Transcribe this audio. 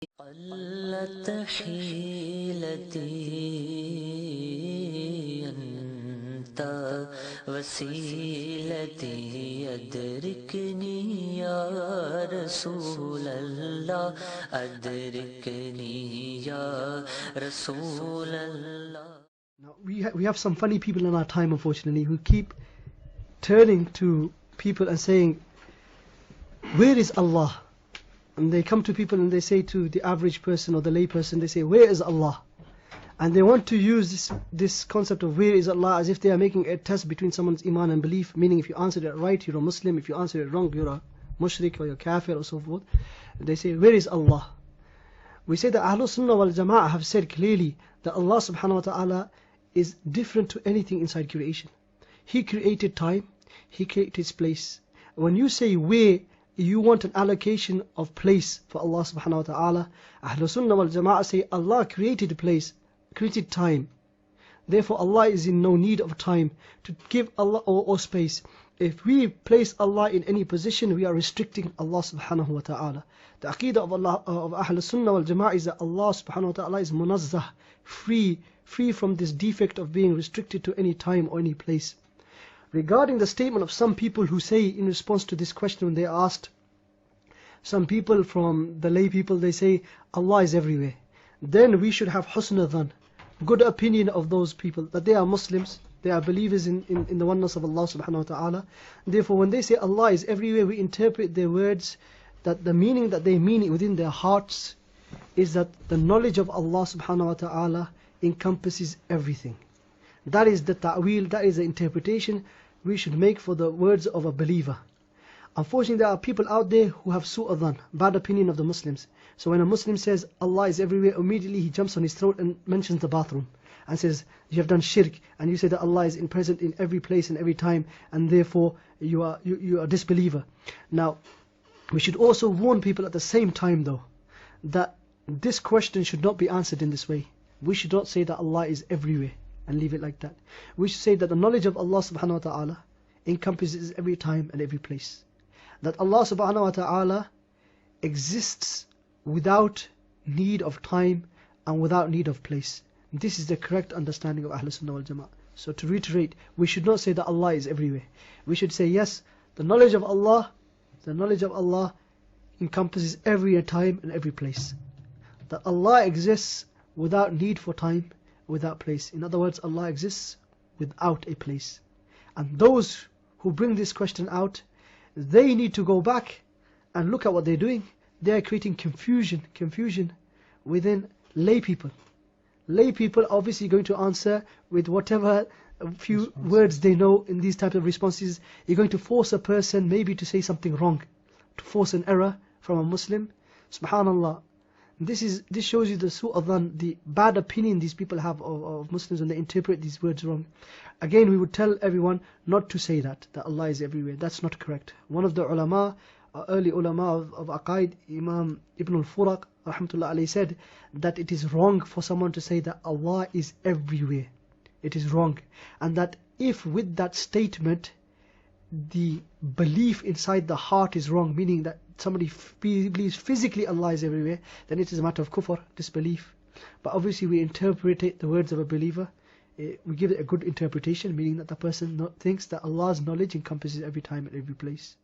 قلت حيلتي أنت وسيلتي أدركني يا رسول الله أدركني يا رسول الله. Now, we have some funny people in our time, unfortunately, who keep turning to people and saying, where is Allah? And they come to people and they say to the average person or the lay person, they say, where is Allah? And they want to use this concept of where is Allah as if they are making a test between someone's iman and belief, meaning if you answer it right, you're a Muslim, if you answer it wrong, you're a mushrik or you're kafir or so forth. And they say, where is Allah? We say that Ahlul Sunnah wal Jama'ah have said clearly that Allah subhanahu wa ta'ala is different to anything inside creation. He created time, He created His place. When you say where, you want an allocation of place for Allah subhanahu wa ta'ala. Ahlul Sunnah wal Jama'ah say Allah created a place, created time. Therefore Allah is in no need of time to give Allah or space. If we place Allah in any position, we are restricting Allah subhanahu wa ta'ala. The aqeedah of Ahlul Sunnah wal Jama'ah is that Allah subhanahu wa ta'ala is munazzah, free from this defect of being restricted to any time or any place. Regarding the statement of some people who say in response to this question when they are asked, some people from the lay people, they say Allah is everywhere. Then we should have husn dhan, good opinion of those people, that they are Muslims, they are believers in the oneness of Allah subhanahu wa ta'ala. Therefore when they say Allah is everywhere, we interpret their words that the meaning that they mean within their hearts is that the knowledge of Allah subhanahu wa ta'ala encompasses everything. That is the ta'wil, that is the interpretation we should make for the words of a believer. Unfortunately, there are people out there who have su'a dhan, bad opinion of the Muslims. So when a Muslim says Allah is everywhere, immediately he jumps on his throat and mentions the bathroom and says you have done shirk, and you say that Allah is present in every place and every time, and therefore you are a disbeliever. Now, we should also warn people at the same time though, that this question should not be answered in this way. We should not say that Allah is everywhere and leave it like that. We should say that the knowledge of Allah subhanahu wa ta'ala encompasses every time and every place. That Allah subhanahu wa ta'ala exists without need of time and without need of place. This is the correct understanding of Ahlul Sunnah wal Jama'ah. So to reiterate, we should not say that Allah is everywhere. We should say yes, the knowledge of Allah encompasses every time and every place. That Allah exists without need for time, without place. In other words, Allah exists without a place. And those who bring this question out, they need to go back and look at what they're doing. They are creating confusion within lay people. Lay people are obviously going to answer with whatever few words they know in these types of responses. You're going to force a person maybe to say something wrong, to force an error from a Muslim. Subhanallah. This shows you the su'a dhan, the bad opinion these people have of Muslims when they interpret these words wrong. Again, we would tell everyone not to say that Allah is everywhere. That's not correct. One of the ulama, early ulama of Aqaid, Imam Ibn al-Furaq, rahmatullah alayhi, said that it is wrong for someone to say that Allah is everywhere. It is wrong. And that if with that statement, the belief inside the heart is wrong, meaning that somebody believes physically Allah is everywhere, then it is a matter of kufr, disbelief. But obviously we interpret the words of a believer, we give it a good interpretation, meaning that the person thinks that Allah's knowledge encompasses every time and every place.